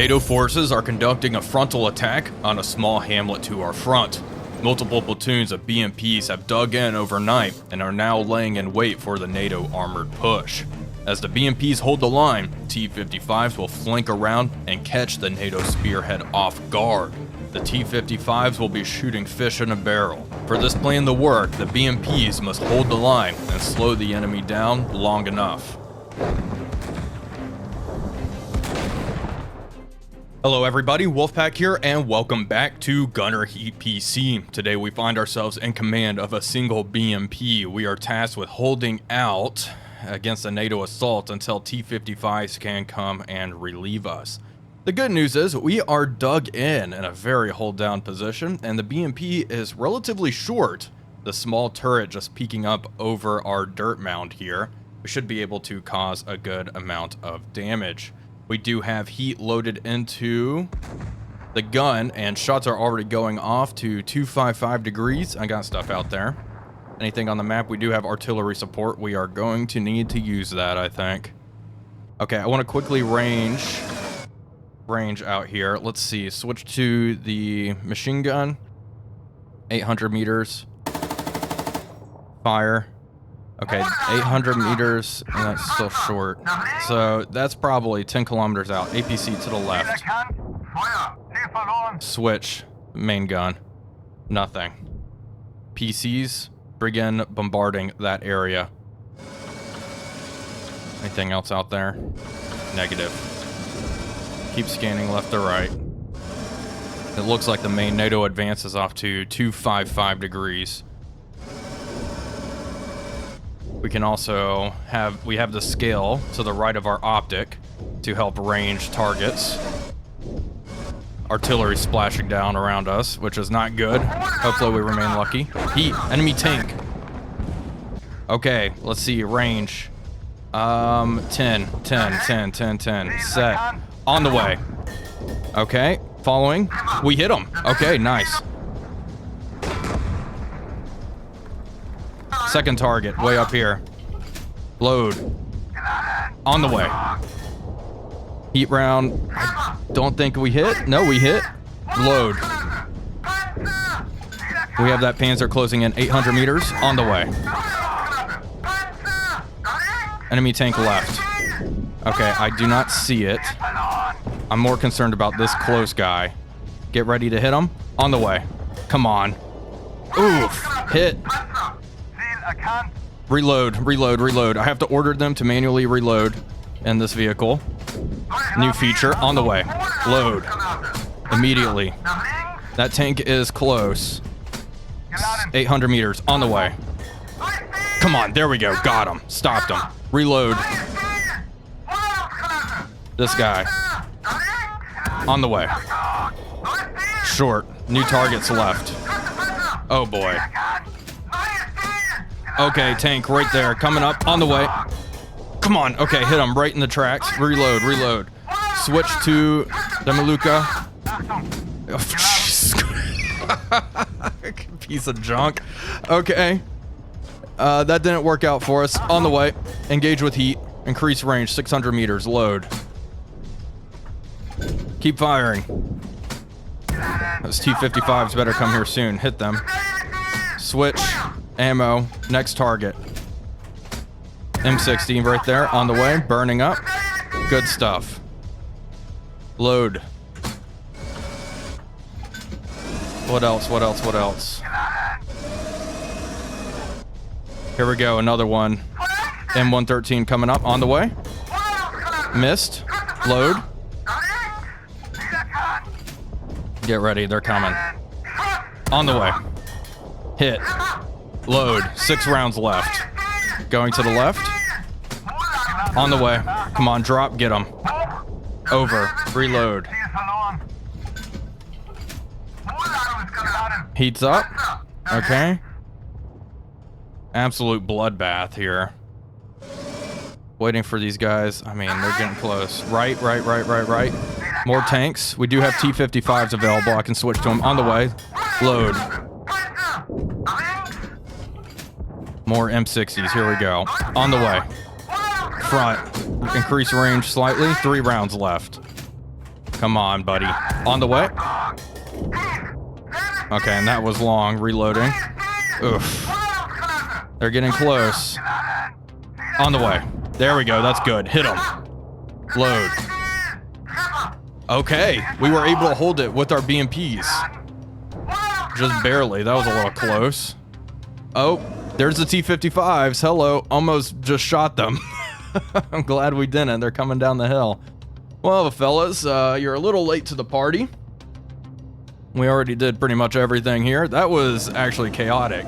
NATO forces are conducting a frontal attack on a small hamlet to our front. Multiple platoons of BMPs have dug in overnight and are now laying in wait for the NATO armored push. As the BMPs hold the line, T-55s will flank around and catch the NATO spearhead off guard. The T-55s will be shooting fish in a barrel. For this plan to work, the BMPs must hold the line and slow the enemy down long enough. Hello everybody, Wolfpack here, and welcome back to Gunner Heat PC. Today we find ourselves in command of a single BMP. We are tasked with holding out against a NATO assault until T-55s can come and relieve us. The good news is we are dug in a very hold down position, and the BMP is relatively short. The small turret just peeking up over our dirt mound here. We should be able to cause a good amount of damage. We do have heat loaded into the gun, and shots are already going off to 255 degrees. I got stuff out there. Anything on the map? We do have artillery support. We are going to need to use that, I think. Okay, I want to quickly range out here. Let's see. Switch to the machine gun. 800 meters. Fire. Okay, 800 meters, and that's still short. So that's probably 10 kilometers out. APC to the left. Switch. Main gun. Nothing. PCs, begin bombarding that area. Anything else out there? Negative. Keep scanning left to right. It looks like the main NATO advance is off to 255 degrees. We can also have the scale to the right of our optic to help range targets. Artillery splashing down around us, which is not good. Hopefully we remain lucky. Heat, enemy tank. Okay, let's see, range. 10, set. On the way. Okay, following. We hit him. Okay, nice. Second target, way up here. Load. On the way. Heat round. I don't think we hit. No, we hit. Load. We have that Panzer closing in 800 meters. On the way. Enemy tank left. Okay, I do not see it. I'm more concerned about this close guy. Get ready to hit him. On the way. Come on. Oof. Hit. Reload. I have to order them to manually reload in this vehicle. New feature. On the way. Load. Immediately. That tank is close. 800 meters. On the way. Come on. There we go. Got him. Stopped him. Reload. This guy. On the way. Short. New targets left. Oh boy. Okay, tank right there. Coming up. On the way. Come on. Okay, hit him right in the tracks. Reload. Switch to the Maluka. Oh, piece of junk. Okay. That didn't work out for us. On the way. Engage with heat. Increase range. 600 meters. Load. Keep firing. Those T-55s better come here soon. Hit them. Switch. Ammo. Next target. M16 right there. On the way. Burning up. Good stuff. Load. What else? Here we go. Another one. M113 coming up. On the way. Missed. Load. Get ready. They're coming. On the way. Hit. Load. 6 rounds left. Going to the left. On the way. Come on, drop. Get them. Over. Reload. Heats up. Okay. Absolute bloodbath here. Waiting for these guys. I mean, they're getting close. Right. More tanks. We do have T-55s available. I can switch to them. On the way. Load. More M60s. Here we go. On the way. Front. Increase range slightly. 3 rounds left. Come on, buddy. On the way. Okay, and that was long. Reloading. Oof. They're getting close. On the way. There we go. That's good. Hit them. Load. Okay. We were able to hold it with our BMPs. Just barely. That was a little close. Oh, there's the T-55s. Hello. Almost just shot them. I'm glad we didn't. They're coming down the hill. Well, fellas, you're a little late to the party. We already did pretty much everything here. That was actually chaotic.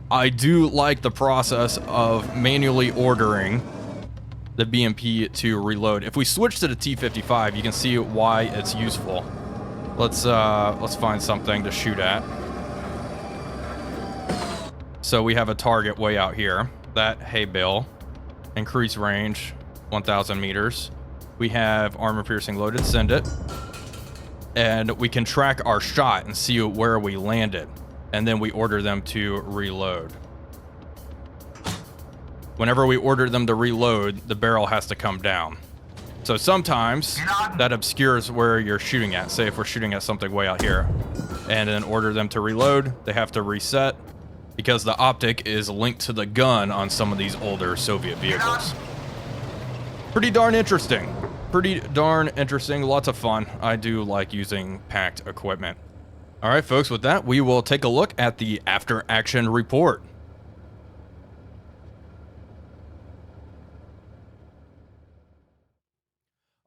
I do like the process of manually ordering the BMP to reload. If we switch to the T-55, you can see why it's useful. Let's find something to shoot at. So we have a target way out here. That hay bale. Increase range, 1,000 meters. We have armor piercing loaded, send it. And we can track our shot and see where we landed. And then we order them to reload. Whenever we order them to reload, the barrel has to come down. So sometimes that obscures where you're shooting at. Say if we're shooting at something way out here and then order them to reload, they have to reset because the optic is linked to the gun on some of these older Soviet vehicles. Pretty darn interesting. Pretty darn interesting. Lots of fun. I do like using packed equipment. All right, folks, with that, we will take a look at the after action report.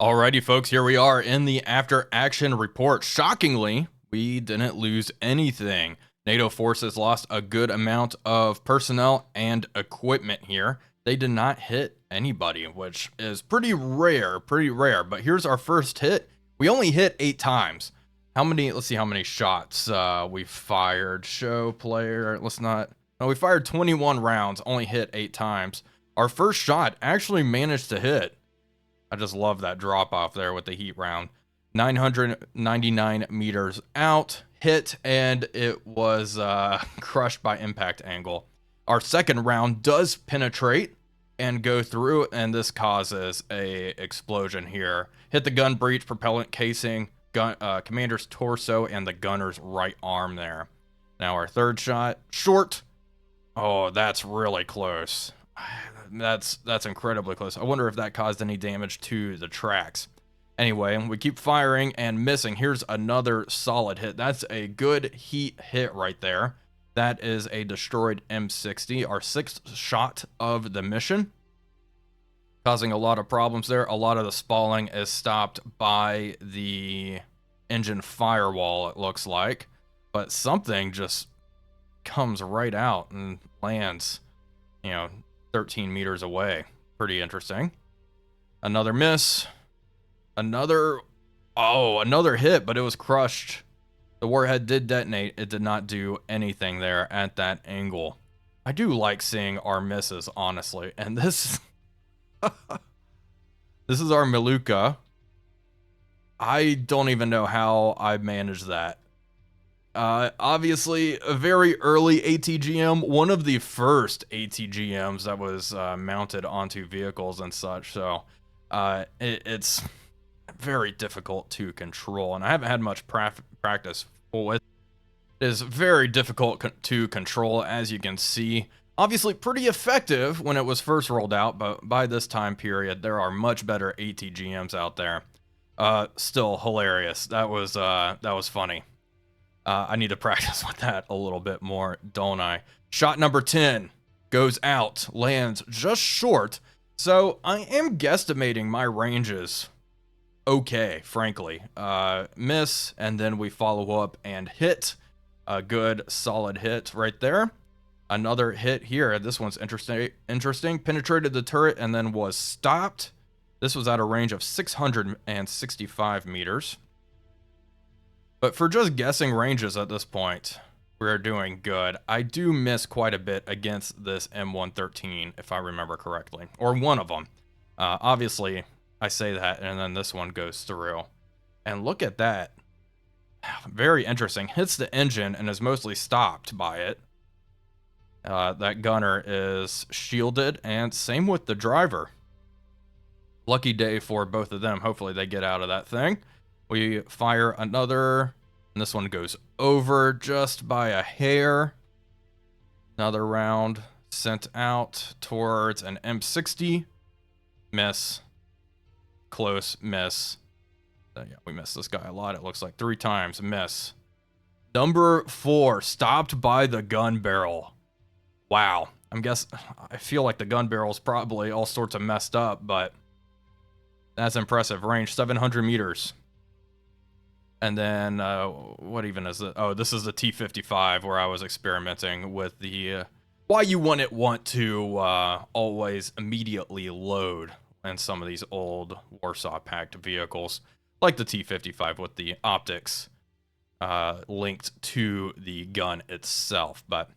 Alrighty, folks, here we are in the after action report. Shockingly, we didn't lose anything. NATO forces lost a good amount of personnel and equipment here. They did not hit anybody, which is pretty rare, but here's our first hit. We only hit 8 times. How many, let's see how many shots we fired. Show player, we fired 21 rounds, only hit 8 times. Our first shot actually managed to hit. I just love that drop off there with the heat round. 999 meters out, hit, and it was crushed by impact angle. Our second round does penetrate and go through, and this causes a explosion here. Hit the gun breech, propellant casing, commander's torso, and the gunner's right arm there. Now our third shot, short. Oh, that's really close. That's incredibly close. I wonder if that caused any damage to the tracks. Anyway, we keep firing and missing. Here's another solid hit. That's a good heat hit right there. That is a destroyed M60, our 6th shot of the mission. Causing a lot of problems there. A lot of the spalling is stopped by the engine firewall, it looks like. But something just comes right out and lands, 13 meters away. Pretty interesting. Another miss. Another hit, but it was crushed. The warhead did detonate. It did not do anything there at that angle. I do like seeing our misses, honestly. And this this is our Maluka. I don't even know how I managed that. Obviously, a very early ATGM, one of the first ATGMs that was mounted onto vehicles and such. So it's very difficult to control, and I haven't had much practice with. It is very difficult to control, as you can see. Obviously pretty effective when it was first rolled out, but by this time period there are much better ATGMs out there. Still hilarious. That was funny. I need to practice with that a little bit more, don't I? Shot number 10 goes out, lands just short. So I am guesstimating my ranges okay, frankly. Miss, and then we follow up and hit. A good solid hit right there. Another hit here. This one's interesting. Penetrated the turret and then was stopped. This was at a range of 665 meters. But for just guessing ranges at this point, we're doing good. I do miss quite a bit against this M113, if I remember correctly. Or one of them. Obviously, I say that, and then this one goes through. And look at that. Very interesting. Hits the engine and is mostly stopped by it. That gunner is shielded, and same with the driver. Lucky day for both of them. Hopefully they get out of that thing. We fire another, and this one goes over just by a hair. Another round sent out towards an M60. Miss. Close. Miss. Yeah, we missed this guy a lot. It looks like 3 times. Miss. Number 4, stopped by the gun barrel. Wow. I feel like the gun barrel's probably all sorts of messed up, but that's impressive. Range 700 meters. And then, what even is it? Oh, this is the T-55 where I was experimenting with the, why you wouldn't want to always immediately load in some of these old Warsaw packed vehicles, like the T-55 with the optics linked to the gun itself. But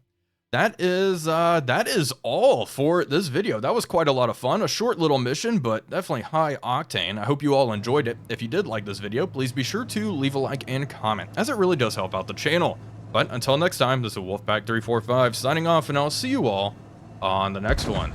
that is all for this video. That was quite a lot of fun. A short little mission, but definitely high octane. I hope you all enjoyed it. If you did like this video, please be sure to leave a like and comment, as it really does help out the channel. But until next time, this is Wolfpack345 signing off, and I'll see you all on the next one.